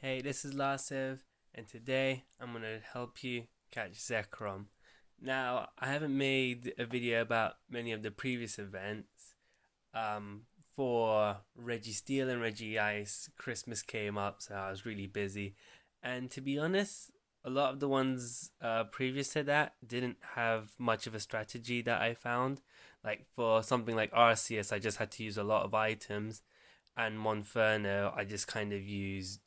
Hey, this is Lahsiv, and today I'm gonna help you catch Zekrom. Now, I haven't made a video about many of the previous events. Um, for Reggie Steel and Reggie Ice, Christmas came up, so I was really busy. And to be honest, a lot of the ones previous to that didn't have much of a strategy that I found. Like for something like Arceus, I just had to use a lot of items, and Monferno, I just kind of used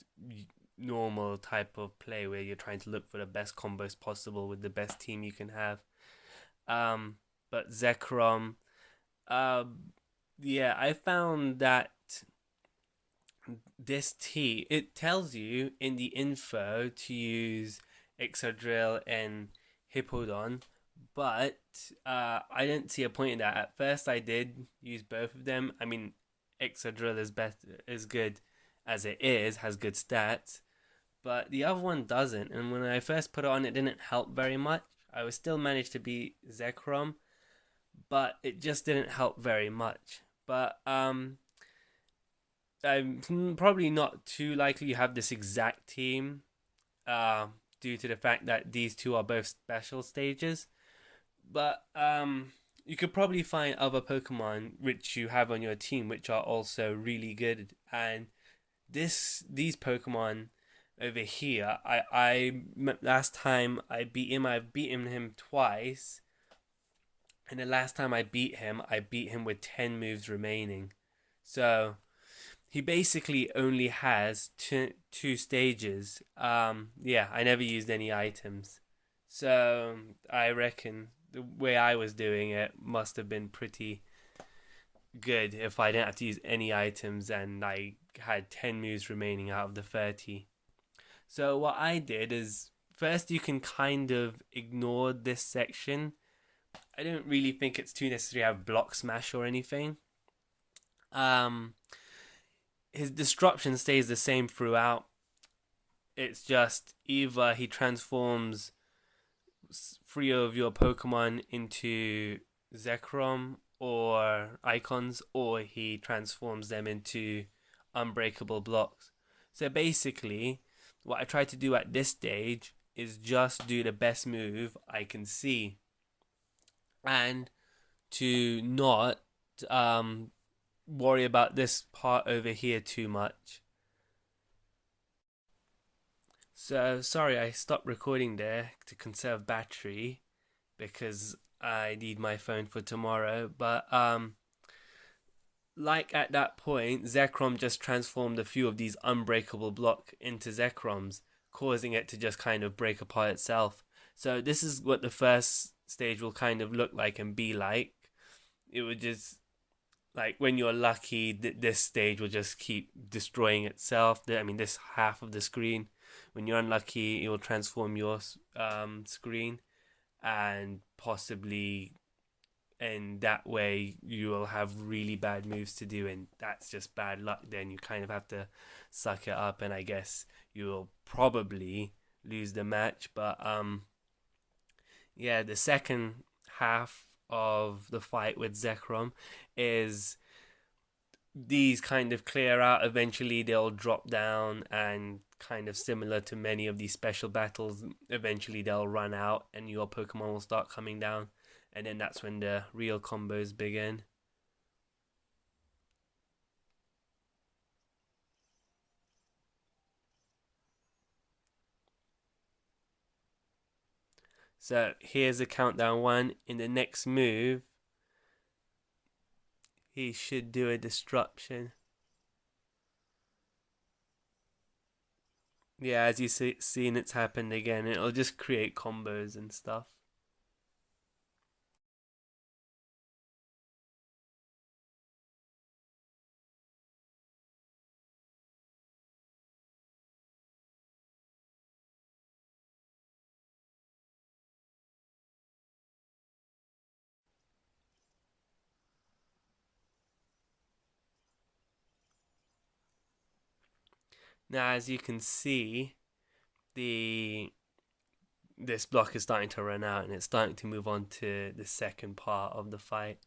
normal type of play where you're trying to look for the best combos possible with the best team you can have. Um, but Zekrom, um, yeah, I found that this T it tells you in the info to use Excadrill and Hippowdon, but I didn't see a point in that. At first, I did use both of them. I mean, Excadrill is good as it is, has good stats, but the other one doesn't. And when I first put it on, it didn't help very much. I was still managed to beat Zekrom, but it just didn't help very much. But I'm probably not too likely you have this exact team, uh, due to the fact that these two are both special stages. But you could probably find other Pokemon which you have on your team which are also really good. And these Pokemon over here, I last time I've beaten him twice, and the last time I beat him with 10 moves remaining. So he basically only has two stages. Yeah, I never used any items. So I reckon the way I was doing it must have been pretty good if I didn't have to use any items and I had 10 moves remaining out of the 30. So what I did is first you can kind of ignore this section. I don't really think it's too necessary to have block smash or anything. Um, his disruption stays the same throughout. It's just either he transforms three of your Pokemon into Zekrom or icons, or he transforms them into unbreakable blocks. So basically, what I try to do at this stage is just do the best move I can see, and to not worry about this part over here too much. So sorry I stopped recording there to conserve battery because I need my phone for tomorrow. But like at that point, Zekrom just transformed a few of these unbreakable block into Zekroms, causing it to just kind of break apart itself. So this is what the first stage will kind of look like and be like. It would just like when you're lucky, this stage will just keep destroying itself. I mean, this half of the screen. When you're unlucky, it will transform your screen, and possibly in that way you will have really bad moves to do, and that's just bad luck. Then you kind of have to suck it up, and I guess you will probably lose the match. But yeah, the second half of the fight with Zekrom is these kind of clear out. Eventually they'll drop down, and kind of similar to many of these special battles, eventually they'll run out and your Pokemon will start coming down, and then that's when the real combos begin. So here's a countdown one. In the next move, he should do a disruption. Yeah, as you seen, it's happened again. It'll just create combos and stuff. Now, as you can see, the this block is starting to run out, and it's starting to move on to the second part of the fight.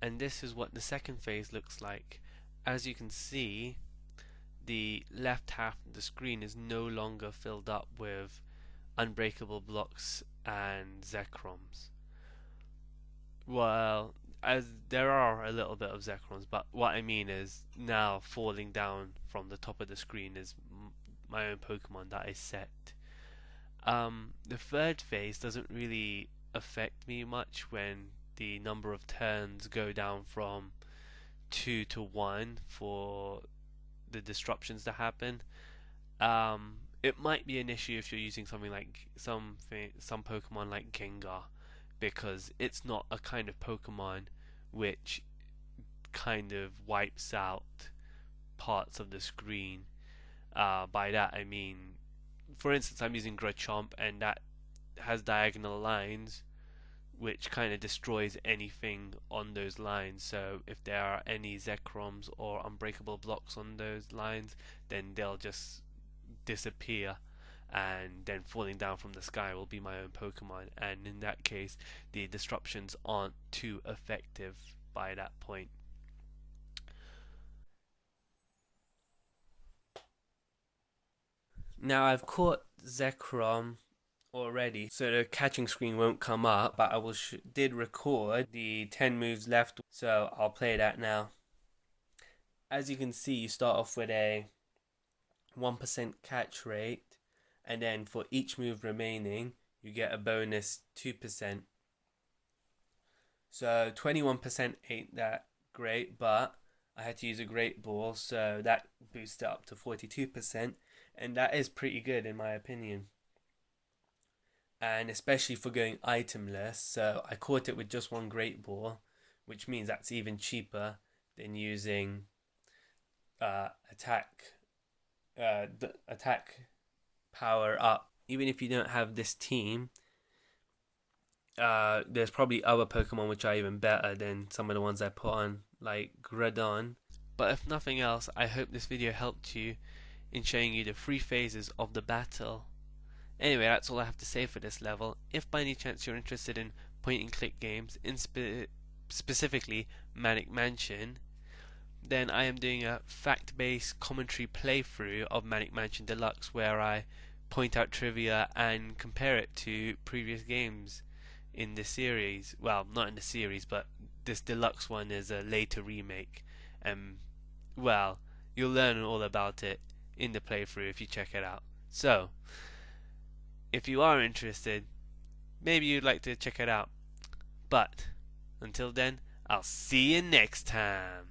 And this is what the second phase looks like. as you can see, the left half of the screen is no longer filled up with unbreakable blocks and Zekroms. Well, as there are a little bit of Zekroms, but what I mean is now falling down from the top of the screen is my own Pokemon that I set. The third phase doesn't really affect me much when the number of turns go down from 2 to 1 for the disruptions to happen. It might be an issue if you're using something like some Pokemon like Gengar, because it's not a kind of Pokemon which kind of wipes out parts of the screen. By that I mean, for instance, I'm using Grachomp, and that has diagonal lines which kind of destroys anything on those lines. So if there are any Zekroms or unbreakable blocks on those lines, then they'll just disappear, and then falling down from the sky will be my own Pokemon, and in that case the disruptions aren't too effective by that point. Now I've caught Zekrom already, so the catching screen won't come up, but I did record the 10 moves left, so I'll play that now. As you can see, you start off with a 1% catch rate, and then for each move remaining you get a bonus 2%. So 21% ain't that great, but I had to use a great ball, so that boosted up to 42%, and that is pretty good in my opinion, and especially for going itemless. So I caught it with just one great ball, which means that's even cheaper than using attack power up. Even if you don't have this team, there's probably other Pokemon which are even better than some of the ones I put on, like Groudon. But if nothing else, I hope this video helped you in showing you the 3 phases of the battle. Anyway, that's all I have to say for this level. If by any chance you're interested in point and click games, in specifically Manic Mansion, then I am doing a fact-based commentary playthrough of Manic Mansion Deluxe, where I point out trivia and compare it to previous games in the series. Well, not in the series, but this deluxe one is a later remake, and well, you'll learn all about it in the playthrough if you check it out. So if you are interested, maybe you'd like to check it out. But until then, I'll see you next time.